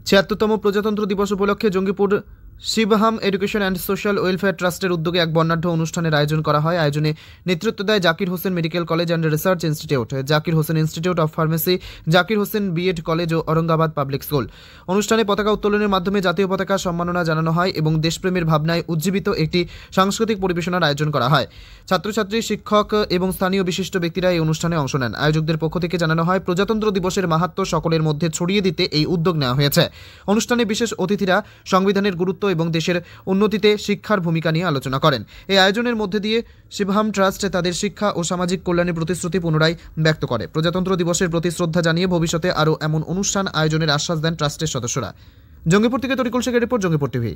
৭৬তম প্রজাতন্ত্র দিবস উপলক্ষে জঙ্গিপুর শিবহাম এডুকেশন অ্যান্ড সোশ্যাল ওয়েলফেয়ার ট্রাস্টের উদ্যোগে এক বর্ণাঢ্য অনুষ্ঠানের আয়োজন করা হয়। আয়োজনে নেতৃত্ব দেয় Zakir Hussain medical college and research institute, Zakir Hussain institute of pharmacy, Zakir Hussain BEd college ও ঔরঙ্গাবাদ পাবলিক স্কুল। অনুষ্ঠানে পতাকা উত্তোলনের মাধ্যমে জাতীয় পতাকা সম্মাননা জানানো হয় এবং দেশপ্রেমের ভাবনায় উজ্জীবিত একটি সাংস্কৃতিক পরিবেশনার আয়োজন করা হয়। ছাত্রছাত্রী, শিক্ষক এবং স্থানীয় বিশিষ্ট ব্যক্তিরা এই অনুষ্ঠানে অংশ নেন। আয়োজকদের পক্ষ থেকে জানানো হয়, প্রজাতন্ত্র দিবসের মাহাত্ম্য সকলের মধ্যে ছড়িয়ে দিতে এই উদ্যোগ নেওয়া হয়েছে। অনুষ্ঠানে বিশেষ অতিথিরা সংবিধানের গুরুত্ব এবং দেশের উন্নতিতে শিক্ষার ভূমিকা নিয়ে আলোচনা করেন। এই আয়োজনের মধ্যে দিয়ে শিবহাম ট্রাস্ট তাদের শিক্ষা ও সামাজিক কল্যাণের প্রতিশ্রুতি পুনরায় ব্যক্ত করে। প্রজাতন্ত্র দিবসের প্রতি শ্রদ্ধা জানিয়ে ভবিষ্যতে আরও এমন অনুষ্ঠান আয়োজনের আশ্বাস দেন ট্রাস্টের সদস্যরা। জঙ্গিপুর থেকে তরিকুল শেখের রিপোর্ট, জঙ্গিপুর টিভি।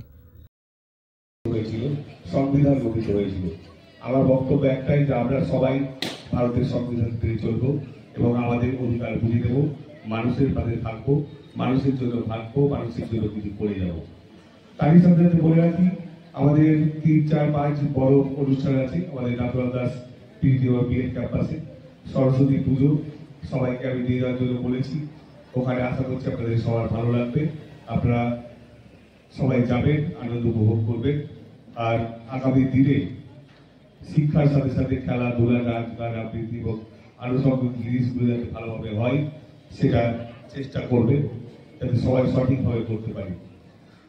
সংবিধান গঠিত হয়েছিল। আমার বক্তব্য একটাই যে আমরা সবাই ভারতের সংবিধান পেয়ে চলবো এবং আমাদের অধিকার বুঝে দেবো, মানুষের পাশে থাকবো, মানুষের জন্য ভাববো, মানুষের জন্য কিছু করে যাবো। তারই সাথে সাথে বলে রাখি, আমাদের 3, 4, 5 বড় অনুষ্ঠান আছে আমাদের নাথুরাম দাস পিজি ও বিএড ক্যাম্পাসে। সরস্বতী পুজো সবাইকে আমি নিয়ে যাওয়ার জন্য বলেছি, ওখানে আশা করছি আপনাদের সবার ভালো লাগবে, আপনারা সবাই যাবেন, আনন্দ উপভোগ করবেন। আর আগামী দিনে শিক্ষার সাথে সাথে খেলাধুলা, নাচ গান, আবৃত্তি এবং আনুষঙ্গিক জিনিসগুলো যাতে ভালোভাবে হয় সেটা চেষ্টা করবেন, যাতে সবাই সঠিকভাবে করতে পারি।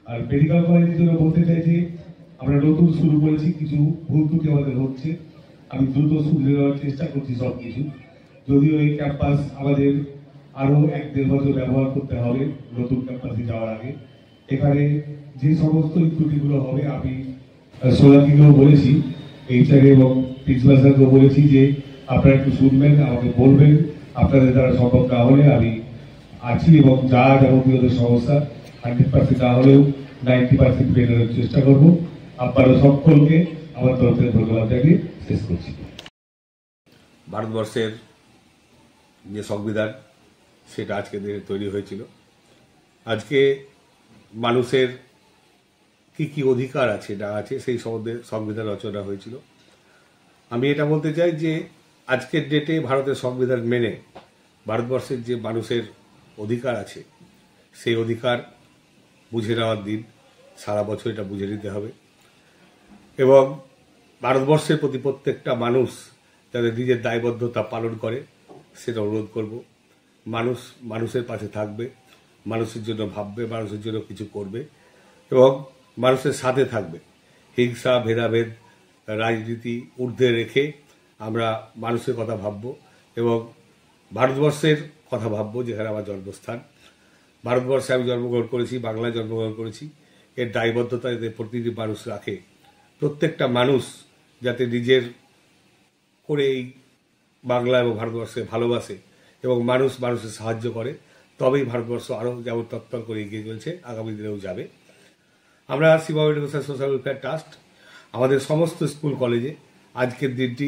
আর মেডিকেল কলেজের জন্য বলতে চাই যে আমরা নতুন শুরু করেছি, কিছু ভুল ত্রুটি আমাদের হচ্ছে, আমি দ্রুত শুধরে দেওয়ার চেষ্টা করছি সব কিছু। যদিও এই ক্যাম্পাস আমাদের আরও 1-1.5 বছর ব্যবহার করতে হবে নতুন ক্যাম্পাসে যাওয়ার আগে। এখানে যে সমস্ত ত্রুটিগুলো হবে আমি সোলাকিকেও বলেছি, এইচআর এবং প্রিন্সিপাল স্যারকেও বলেছি যে আপনারা একটু শুনবেন, আমাকে বলবেন, আপনাদের দ্বারা সম্ভব না হলে আমি আছি এবং যা যাবতীয় সমস্যা 100% না হলেও 90% মেটানোর চেষ্টা করব। আপনারা সকলকে আমার তরফ থেকে ধন্যবাদ জানিয়ে শেষ করছি। ভারতবর্ষের যে সংবিধান সেটা আজকে দিনে তৈরি হয়েছিল। আজকে মানুষের কি কি অধিকার আছে না আছে সেই সম্বন্ধে সংবিধান রচনা হয়েছিল। আমি এটা বলতে চাই যে আজকের ডেটে ভারতের সংবিধান মেনে ভারতবর্ষের যে মানুষের অধিকার আছে সেই অধিকার বুঝে নেওয়ার দিন, সারা বছর এটা বুঝে নিতে হবে এবং ভারতবর্ষের প্রতি প্রত্যেকটা মানুষ যাতে নিজের দায়বদ্ধতা পালন করে সেটা অনুরোধ করব। মানুষ মানুষের পাশে থাকবে, মানুষের জন্য ভাববে, মানুষের জন্য কিছু করবে এবং মানুষের সাথে থাকবে। হিংসা, ভেদাভেদ, রাজনীতি ঊর্ধ্বে রেখে আমরা মানুষের কথা ভাবব এবং ভারতবর্ষের কথা ভাবব, যেখানে আমার জন্মস্থান। ভারতবর্ষে আমি জন্মগ্রহণ করেছি, বাংলায় জন্মগ্রহণ করেছি। এর দায়বদ্ধতা যাতে প্রতিটি মানুষ রাখে, প্রত্যেকটা মানুষ যাতে নিজের করে এই বাংলা এবং ভারতবর্ষকে ভালোবাসে এবং মানুষ মানুষের সাহায্য করে, তবেই ভারতবর্ষ আরও যেমন তত্তর করে এগিয়ে চলছে আগামী দিনেও যাবে। আমরা শিবহাম এডুকেশন সোশ্যাল ওয়েলফেয়ার ট্রাস্ট আমাদের সমস্ত স্কুল কলেজে আজকের দিনটি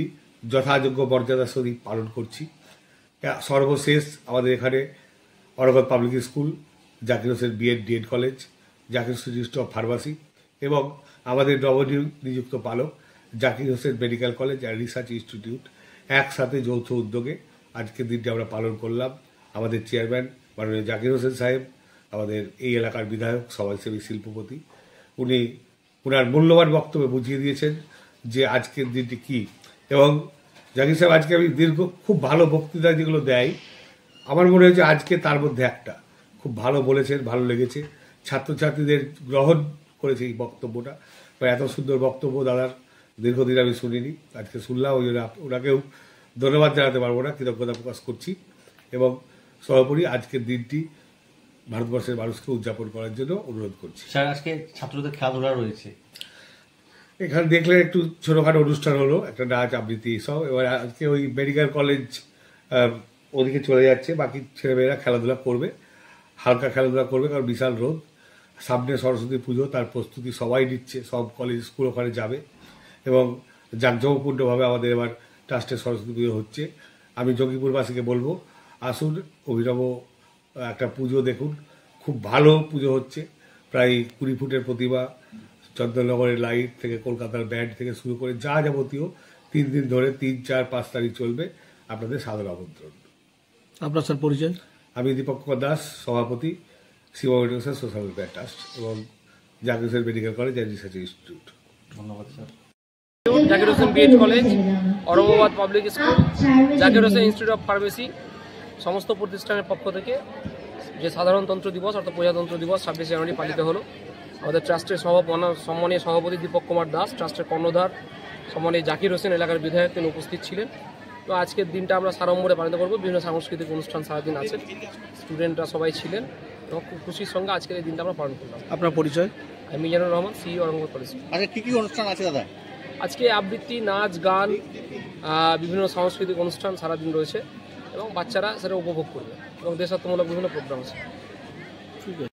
যথাযোগ্য মর্যাদার সহিত পালন করছি। সর্বশেষ আমাদের এখানে Aurangabad public school, Zakir Hussain BEd DEd college, Zakir Hussain institute of pharmacy এবং আমাদের নবনিযুক্ত পালক Zakir Hussain medical college and research institute একসাথে যৌথ উদ্যোগে আজকের দিনটি আমরা পালন করলাম। আমাদের চেয়ারম্যান মাননীয় জাকির হোসেন সাহেব, আমাদের এই এলাকার বিধায়ক, সমাজসেবী, শিল্পপতি, উনি ওনার মূল্যবান বক্তব্যে বুঝিয়ে দিয়েছেন যে আজকের দিনটি কী। এবং জাকির সাহেব আজকে আমি খুব ভালো বক্তৃতা যেগুলো দেয়, আমার মনে হয়েছে আজকে তার মধ্যে একটা খুব ভালো বলেছেন, ভালো লেগেছে, ছাত্রছাত্রীদের গ্রহণ করেছে এই বক্তব্যটা। এত সুন্দর বক্তব্য দাদার দীর্ঘদিন আমি শুনিনি, আজকে শুনলাম। ওই জন্য ওনাকেও ধন্যবাদ জানাতে পারবো না, কৃতজ্ঞতা প্রকাশ করছি এবং সর্বোপরি আজকের দিনটি ভারতবর্ষের মানুষকে উদযাপন করার জন্য অনুরোধ করছি। স্যার, আজকে ছাত্রদের খেলাধুলা রয়েছে, এখানে দেখলে একটু ছোটোখাটো অনুষ্ঠান হলো, একটা নাচ, আবৃত্তি, সব। এবার আজকে ওই মেডিকেল কলেজ ওদিকে চলে যাচ্ছে, বাকি ছেলেমেয়েরা খেলাধুলা করবে, হালকা খেলাধুলা করবে, কারণ বিশাল রোদ। সামনে সরস্বতী পুজো, তার প্রস্তুতি সবাই নিচ্ছে, সব কলেজ স্কুল ওখানে যাবে এবং জাঁকজমকপূর্ণভাবে আমাদের এবার ট্রাস্টের সরস্বতী পুজো হচ্ছে। আমি জঙ্গিপুরবাসীকে বলবো, আসুন, অভিনব একটা পুজো দেখুন, খুব ভালো পুজো হচ্ছে। প্রায় 20 ফুটের প্রতিমা, চন্দননগরের লাইট থেকে কলকাতার ব্যান্ড থেকে শুরু করে যা যাবতীয় 3 দিন ধরে 3, 4, 5 তারিখ চলবে। আপনাদের সাদর আমন্ত্রণ। আপনার স্যার পরিচয়? আমি দীপক দাস, সভাপতি, Shiva education social welfare trust এবং Zakir Hussain medical college and research institute. ধন্যবাদ sir. Zakir Hussain BEd college, Aurangabad public school, Zakir Hussain institute of pharmacy সমস্ত প্রতিষ্ঠানের পক্ষ থেকে যে সাধারণতন্ত্র দিবস অর্থাৎ প্রজাতন্ত্র দিবস 26 জানুয়ারি পালিত হলো। আমাদের ট্রাস্টের সম্মানীয় সভাপতি দীপক কুমার দাস, ট্রাস্টের কর্ণধার সম্মানীয় জাকির হোসেন এলাকার বিধায়ক তিনি উপস্থিত ছিলেন। তো আজকের দিনটা আমরা সাড়ম্বরে পালিত করবো। বিভিন্ন সাংস্কৃতিক অনুষ্ঠান সারাদিন আছে, স্টুডেন্টরা সবাই ছিলেন এবং খুব খুশির সঙ্গে আজকের এই দিনটা আমরা পালন করলাম। আপনার পরিচয়? আমি মিজানুর রহমান, সিইও ঔরঙ্গাবাদ কলেজ। আচ্ছা, কি কি অনুষ্ঠান আছে দাদা? আজকে আবৃত্তি, নাচ, গান, বিভিন্ন সাংস্কৃতিক অনুষ্ঠান সারাদিন রয়েছে এবং বাচ্চারা সেটা উপভোগ করবে এবং দেশাত্মমূলক বিভিন্ন প্রোগ্রাম আছে। ঠিক আছে।